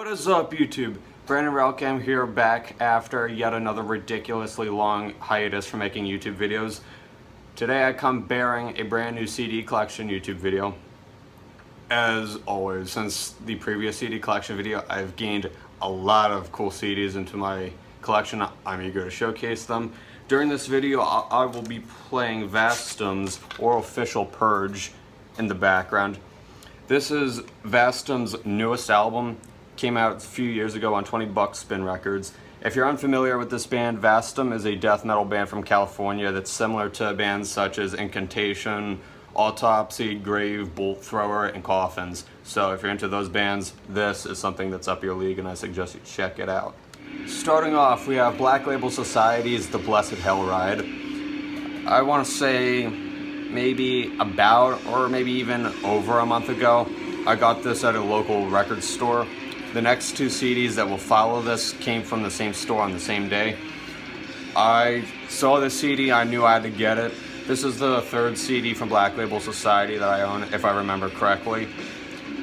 What is up, YouTube? Brandon Relkam here, back after yet another ridiculously long hiatus from making YouTube videos. Today I come bearing a brand new CD collection YouTube video. As always, since the previous CD collection video, I've gained a lot of cool CDs into my collection. I'm eager to showcase them. During this video, I will be playing Vastum's Official Purge in the background. This is Vastum's newest album. Came out a few years ago on 20 Buck Spin Records. If you're unfamiliar with this band, Vastum is a death metal band from California that's similar to bands such as Incantation, Autopsy, Grave, Bolt Thrower, and Coffins. So if you're into those bands, this is something that's up your league and I suggest you check it out. Starting off, we have Black Label Society's The Blessed Hellride. I want to say maybe about, or maybe even over a month ago, I got this at a local record store. The next two CDs that will follow this came from the same store on the same day. I saw this CD, I knew I had to get it. This is the third CD from Black Label Society that I own, if I remember correctly.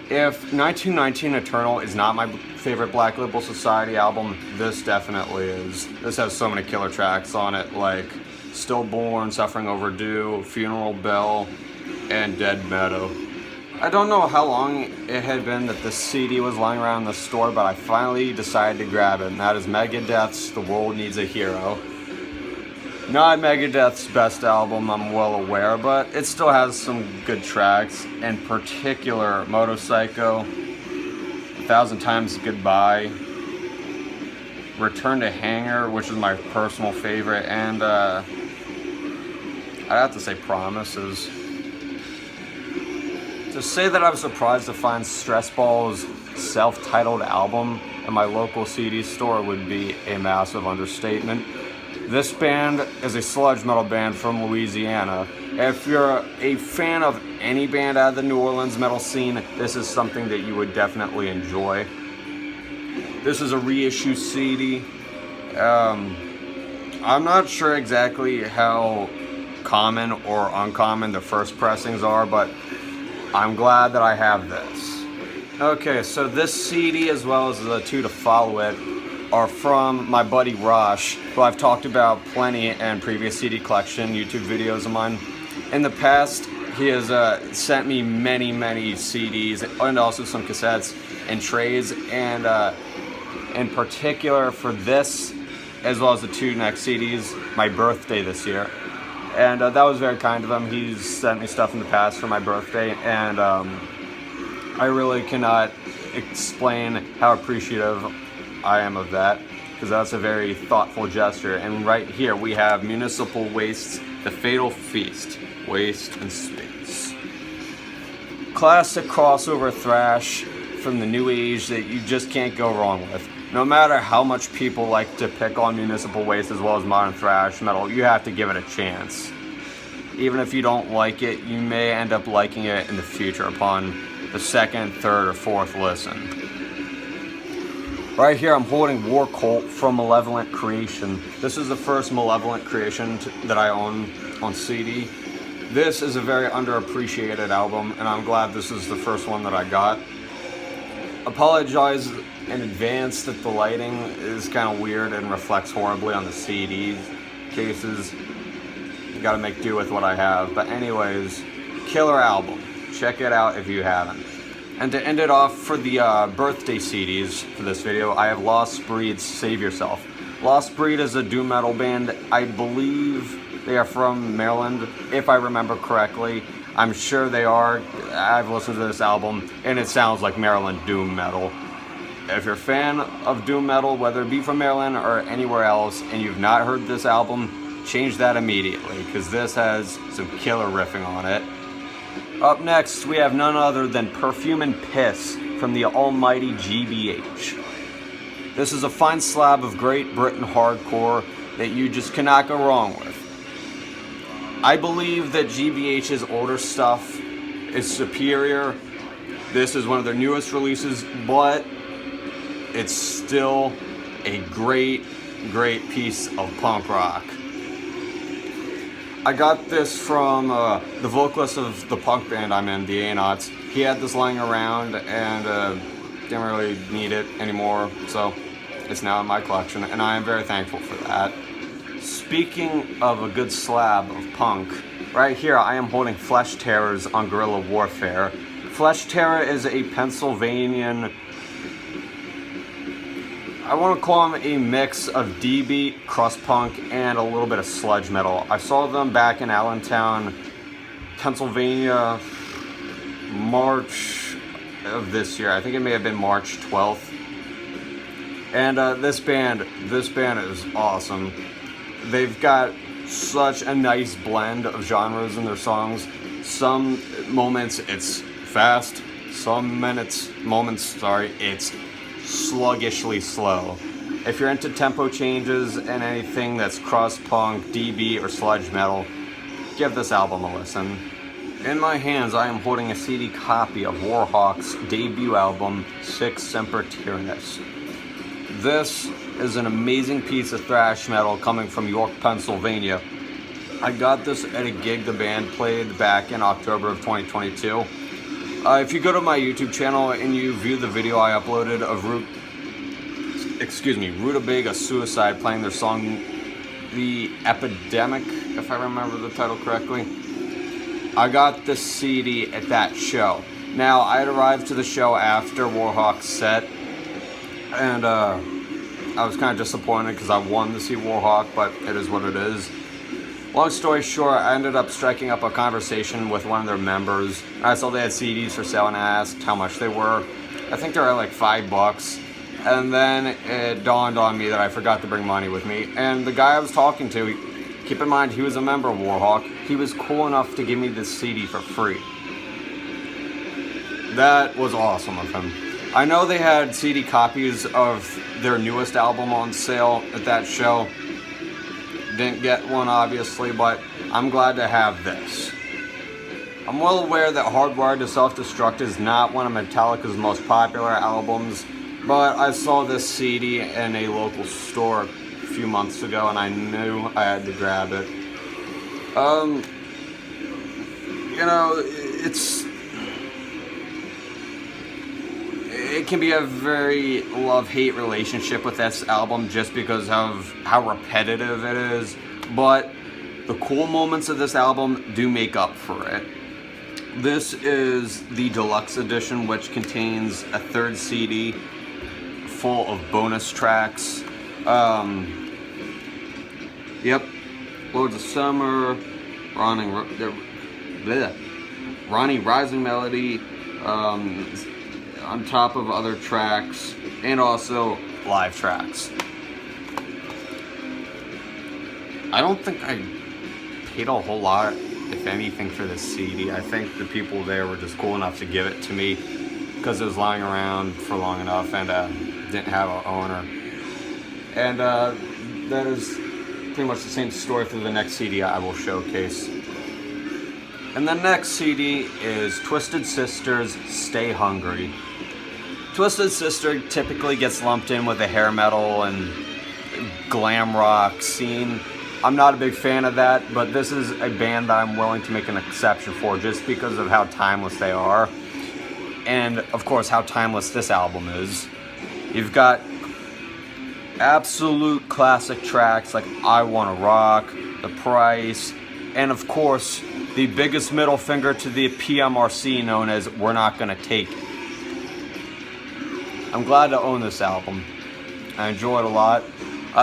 If 1919 Eternal is not my favorite Black Label Society album, this definitely is. This has so many killer tracks on it, like Stillborn, Suffering Overdue, Funeral Bell, and Dead Meadow. I don't know how long it had been that this CD was lying around the store, but I finally decided to grab it, and that is Megadeth's The World Needs a Hero. Not Megadeth's best album, I'm well aware, but it still has some good tracks, in particular Motorpsycho, 1,000 Times Goodbye, Return to Hangar, which is my personal favorite, and I'd have to say Promises. To say that I was surprised to find Stressball's self-titled album in my local CD store would be a massive understatement. This band is a sludge metal band from Louisiana. If you're a fan of any band out of the New Orleans metal scene, this is something that you would definitely enjoy. This is a reissue CD. I'm not sure exactly how common or uncommon the first pressings are, but I'm glad that I have this. Okay, so this CD, as well as the two to follow it, are from my buddy Rosh, who I've talked about plenty in previous CD collection YouTube videos of mine. In the past, he has sent me many CDs and also some cassettes and trays, and in particular for this, as well as the two next CDs, my birthday this year. And that was very kind of him. He's sent me stuff in the past for my birthday, and I really cannot explain how appreciative I am of that, because that's a very thoughtful gesture. And right here we have Municipal Waste's The Fatal Feast, Waste in Space. Classic crossover thrash from the new age that you just can't go wrong with. No matter how much people like to pick on Municipal Waste as well as modern thrash metal, you have to give it a chance. Even if you don't like it, you may end up liking it in the future upon the second, third, or fourth listen. Right here I'm holding Warkult from Malevolent Creation. This is the first Malevolent creation that I own on CD. This is a very underappreciated album, and I'm glad this is the first one that I got. Apologize in advance that the lighting is kind of weird and reflects horribly on the CD cases. You gotta make do with what I have. But anyways, killer album. Check it out if you haven't. And to end it off for the birthday CDs for this video, I have Lost Breed's Save Yourself. Lost Breed is a doom metal band. I believe they are from Maryland, if I remember correctly. I'm sure they are. I've listened to this album, and it sounds like Maryland doom metal. If you're a fan of doom metal, whether it be from Maryland or anywhere else, and you've not heard this album, change that immediately, because this has some killer riffing on it. Up next, we have none other than Perfume and Piss from the almighty GBH. This is a fine slab of Great Britain hardcore that you just cannot go wrong with. I believe that GBH's older stuff is superior. This is one of their newest releases, but it's still a great piece of punk rock. I got this from the vocalist of the punk band I'm in, the A-Knots. He had this lying around, and didn't really need it anymore, so it's now in my collection, and I am very thankful for that. Speaking of a good slab of punk, right here I am holding Flesh Terrors on Guerrilla Warfare. Flesh Terror is a Pennsylvanian, I want to call him a mix of D-beat, crust punk, and a little bit of sludge metal. I saw them back in Allentown, Pennsylvania, March of this year. I think it may have been March 12th. And this band is awesome. They've got such a nice blend of genres in their songs. Some moments it's fast, some moments, it's sluggishly slow. If you're into tempo changes and anything that's crust punk, DB, or sludge metal, give this album a listen. In my hands, I am holding a CD copy of Warhawk's debut album, Semper Tyrannis. This is an amazing piece of thrash metal coming from York, Pennsylvania. I got this at a gig the band played back in October of 2022. If you go to my YouTube channel and you view the video I uploaded of Rutabaga Suicide playing their song The Epidemic, if I remember the title correctly, I got this CD at that show. Now, I had arrived to the show after Warhawk's set, and I was kind of disappointed because I wanted to see Warhawk, but it is what it is. Long story short, I ended up striking up a conversation with one of their members. I saw they had CDs for sale and I asked how much they were. I think they were like $5. And then it dawned on me that I forgot to bring money with me. And the guy I was talking to, keep in mind he was a member of Warhawk, he was cool enough to give me this CD for free. That was awesome of him. I know they had CD copies of their newest album on sale at that show. Didn't get one obviously, but I'm glad to have this. I'm well aware that Hardwired to Self-Destruct is not one of Metallica's most popular albums, but I saw this CD in a local store a few months ago and I knew I had to grab it. You know, it can be a very love-hate relationship with this album just because of how repetitive it is, but the cool moments of this album do make up for it. This is the deluxe edition, which contains a third CD full of bonus tracks. Yep, Lords of Summer, Ronnie Rising Melody, on top of other tracks, and also live tracks. I don't think I paid a whole lot, if anything, for this CD. I think the people there were just cool enough to give it to me because it was lying around for long enough and didn't have an owner. And that is pretty much the same story for the next CD I will showcase. And the next CD is Twisted Sister's Stay Hungry. Twisted Sister typically gets lumped in with the hair metal and glam rock scene. I'm not a big fan of that, but this is a band that I'm willing to make an exception for just because of how timeless they are. And of course how timeless this album is. You've got absolute classic tracks like I Wanna Rock, The Price, and of course the biggest middle finger to the PMRC known as We're Not Gonna Take It. I'm glad to own this album. I enjoy it a lot.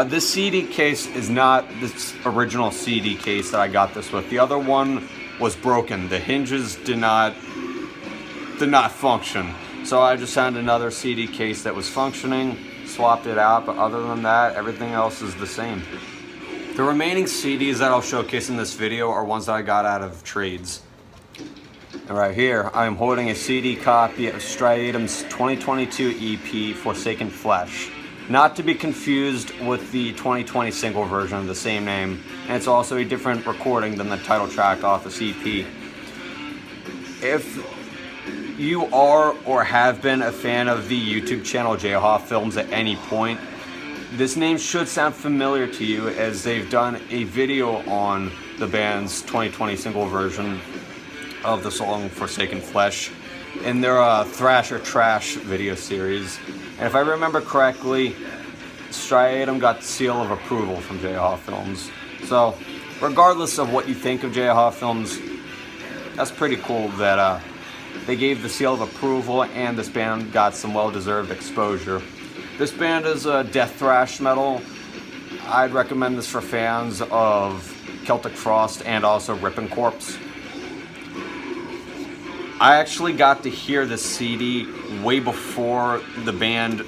This CD case is not this original CD case that I got this with. The other one was broken. The hinges did not function. So I just found another CD case that was functioning, swapped it out, but other than that, everything else is the same. The remaining CDs that I'll showcase in this video are ones that I got out of trades. And right here, I am holding a CD copy of Striatum's 2022 EP, Forsaken Flesh. Not to be confused with the 2020 single version of the same name, and it's also a different recording than the title track off this EP. If you are or have been a fan of the YouTube channel Jayhaw Films at any point, this name should sound familiar to you as they've done a video on the band's 2020 single version of the song Forsaken Flesh. in their Thrash or Trash video series. And if I remember correctly, Striatum got the seal of approval from Jayhawk Films. So, regardless of what you think of Jayhawk Films, that's pretty cool that they gave the seal of approval and this band got some well-deserved exposure. This band is death thrash metal. I'd recommend this for fans of Celtic Frost and also Ripping Corpse. I actually got to hear this CD way before the band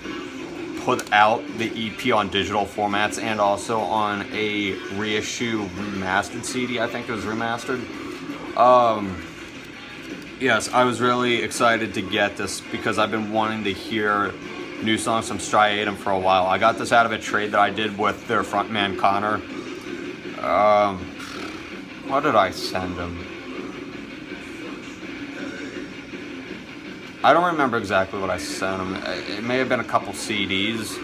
put out the EP on digital formats and also on a reissue remastered CD. I think it was remastered. Yes, I was really excited to get this because I've been wanting to hear new songs from Striatum for a while. I got this out of a trade that I did with their frontman Connor. What did I send him? I don't remember exactly what I sent him. It may have been a couple CDs.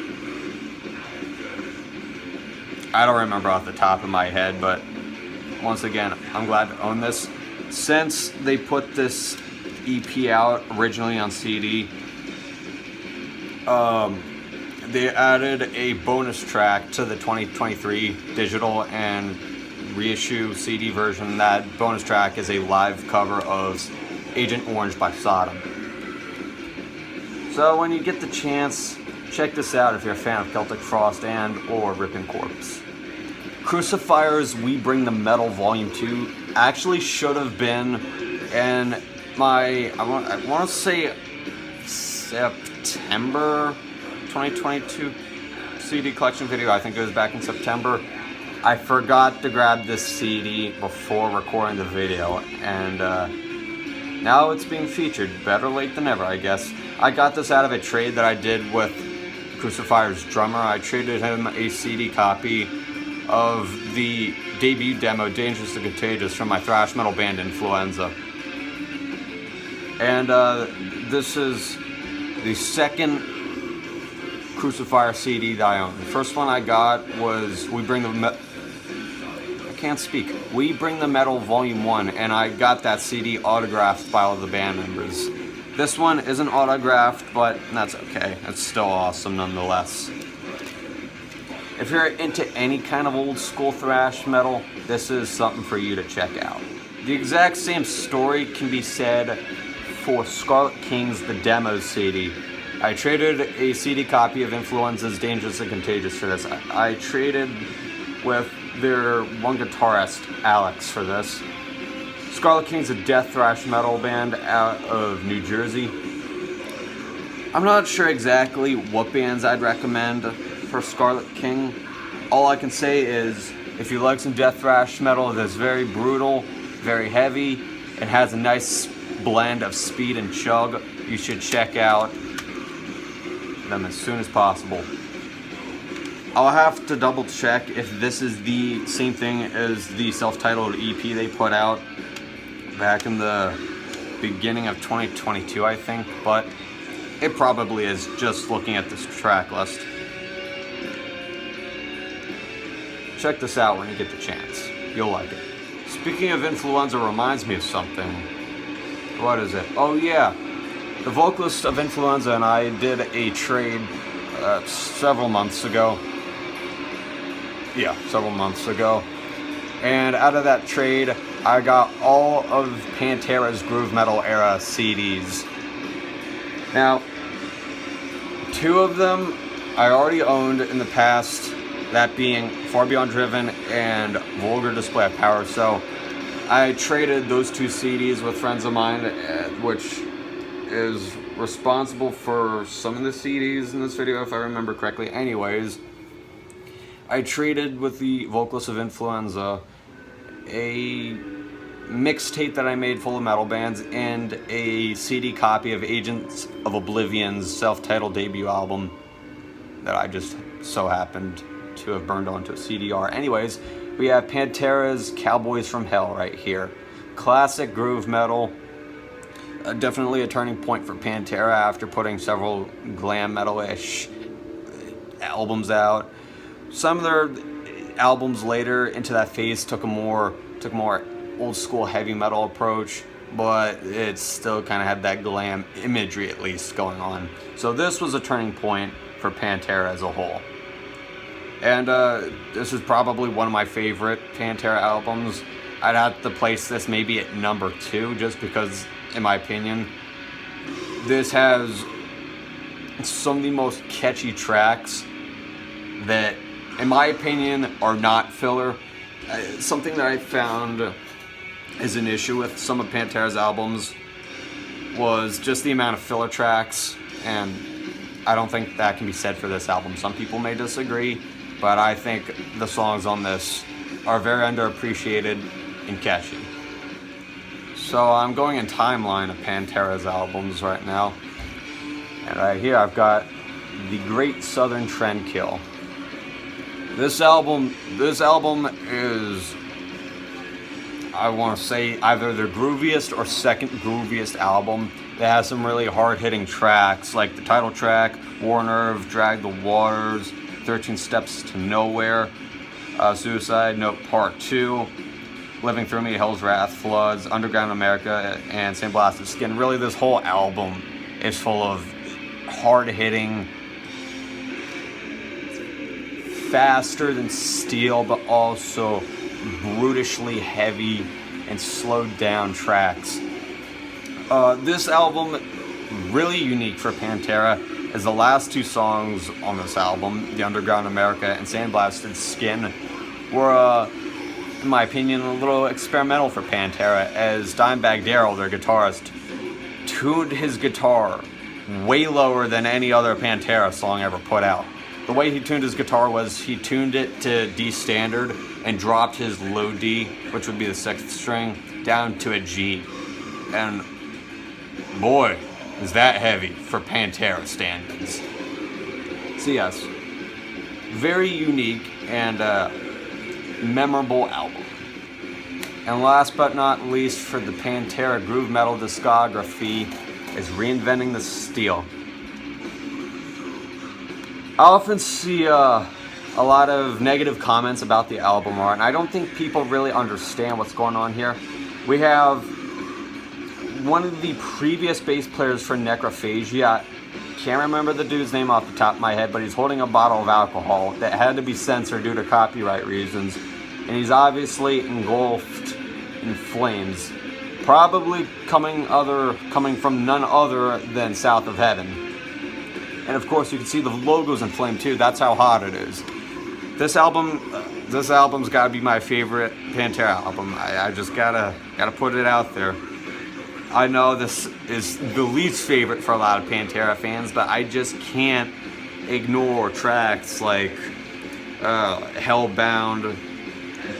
I don't remember off the top of my head, but once again, I'm glad to own this. Since they put this EP out originally on CD, they added a bonus track to the 2023 digital and reissue CD version. That bonus track is a live cover of Agent Orange by Sodom. So when you get the chance, check this out if you're a fan of Celtic Frost and or Ripping Corpse. Krusifire's We Bring the Metal Volume 2 actually should have been in my, I want to say September 2022 CD collection video. I think it was back in September. I forgot to grab this CD before recording the video, and now it's being featured. Better late than never, I guess. I got this out of a trade that I did with Krusifire's drummer. I traded him a CD copy of the debut demo, Dangerous and Contagious, from my thrash metal band Influenza. And this is the second Krusifire CD that I own. The first one I got was We Bring the Metal Volume 1, and I got that CD autographed by all of the band members. This one isn't autographed, but that's okay. It's still awesome nonetheless. If you're into any kind of old school thrash metal, this is something for you to check out. The exact same story can be said for Scarlet King's The Demos CD. I traded a CD copy of Influenza's Dangerous and Contagious for this. I traded with their one guitarist, Alex, for this. Scarlet King's a death thrash metal band out of New Jersey. I'm not sure exactly what bands I'd recommend for Scarlet King. All I can say is, if you like some death thrash metal that's very brutal, very heavy, and has a nice blend of speed and chug, you should check out them as soon as possible. I'll have to double check if this is the same thing as the self-titled EP they put out back in the beginning of 2022, I think, but it probably is just looking at this track list. Check this out when you get the chance. You'll like it. Speaking of Influenza reminds me of something. What is it? Oh yeah, the vocalist of Influenza and I did a trade several months ago. And out of that trade, I got all of Pantera's groove metal era CDs. Now, 2 of them I already owned in the past, that being Far Beyond Driven and Vulgar Display of Power. So I traded those 2 CDs with friends of mine, which is responsible for some of the CDs in this video, if I remember correctly. Anyways, I traded with the vocalist of Influenza a mixtape that I made full of metal bands and a CD copy of Agents of Oblivion's self-titled debut album that I just so happened to have burned onto a CDR. Anyways, we have Pantera's Cowboys from Hell right here. Classic groove metal. Definitely a turning point for Pantera after putting several glam metal-ish albums out. Some of their albums later into that phase took a more old school heavy metal approach. but it still kind of had that glam imagery at least going on. So this was a turning point for Pantera as a whole. And this is probably one of my favorite Pantera albums. I'd have to place this maybe at number 2, just because, in my opinion, this has some of the most catchy tracks that, in my opinion, are not filler. Something that I found is an issue with some of Pantera's albums was just the amount of filler tracks, and I don't think that can be said for this album. Some people may disagree, but I think the songs on this are very underappreciated and catchy. So I'm going in timeline of Pantera's albums right now. And right here I've got the Great Southern Trendkill. This album is, I want to say, either their grooviest or second grooviest album. It has some really hard-hitting tracks, like the title track, War Nerve, Drag the Waters, 13 Steps to Nowhere, Suicide Note Part 2, Living Through Me, Hell's Wrath, Floods, Underground America, and Sandblasted Skin. Really, this whole album is full of hard-hitting, faster than steel, but also brutishly heavy and slowed down tracks. This album, really unique for Pantera, is the last 2 songs on this album, The Underground America and Sandblasted Skin, were, in my opinion, a little experimental for Pantera, as Dimebag Darrell, their guitarist, tuned his guitar way lower than any other Pantera song ever put out. The way he tuned his guitar was he tuned it to D standard and dropped his low D, which would be the 6th string, down to a G. And boy, is that heavy for Pantera standards. So yes, very unique and memorable album. And last but not least for the Pantera groove metal discography is Reinventing the Steel. I often see a lot of negative comments about the album art, and I don't think people really understand what's going on here. We have one of the previous bass players for Necrophagia. Can't remember the dude's name off the top of my head, but he's holding a bottle of alcohol that had to be censored due to copyright reasons, and he's obviously engulfed in flames, probably coming from none other than South of Heaven. And of course you can see the logo's in flame too. That's how hot it is. This album's gotta be my favorite Pantera album. I just gotta put it out there. I know this is the least favorite for a lot of Pantera fans, but I just can't ignore tracks like Hellbound,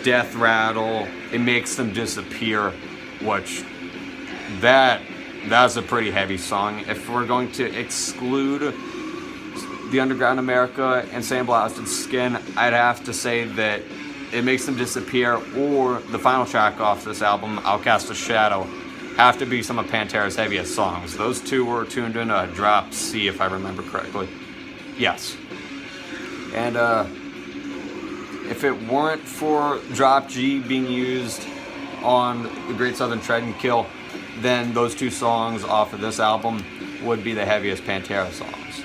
Death Rattle, It Makes Them Disappear, which that's a pretty heavy song. If we're going to exclude The Underground America and Sandblasted Skin, I'd have to say that It Makes Them Disappear or the final track off this album, I'll Cast a Shadow, have to be some of Pantera's heaviest songs. Those 2 were tuned in a drop C, if I remember correctly. Yes. And if it weren't for drop G being used on the Great Southern Trendkill, then those 2 songs off of this album would be the heaviest Pantera songs.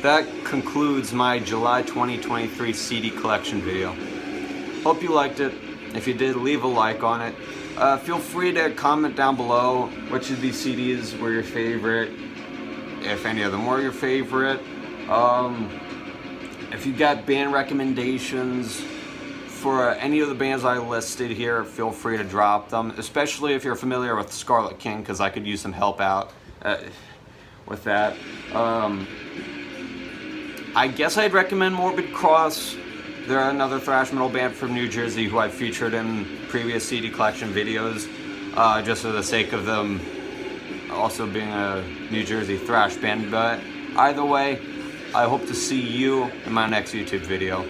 That concludes my July 2023 CD collection video. Hope you liked it. If you did, leave a like on it. Feel free to comment down below which of these CDs were your favorite, if any of them were your favorite. If you got band recommendations for any of the bands I listed here, feel free to drop them, especially if you're familiar with Scarlet King, because I could use some help out with that. I guess I'd recommend Morbid Cross. They're another thrash metal band from New Jersey who I've featured in previous CD collection videos, just for the sake of them also being a New Jersey thrash band. But either way, I hope to see you in my next YouTube video.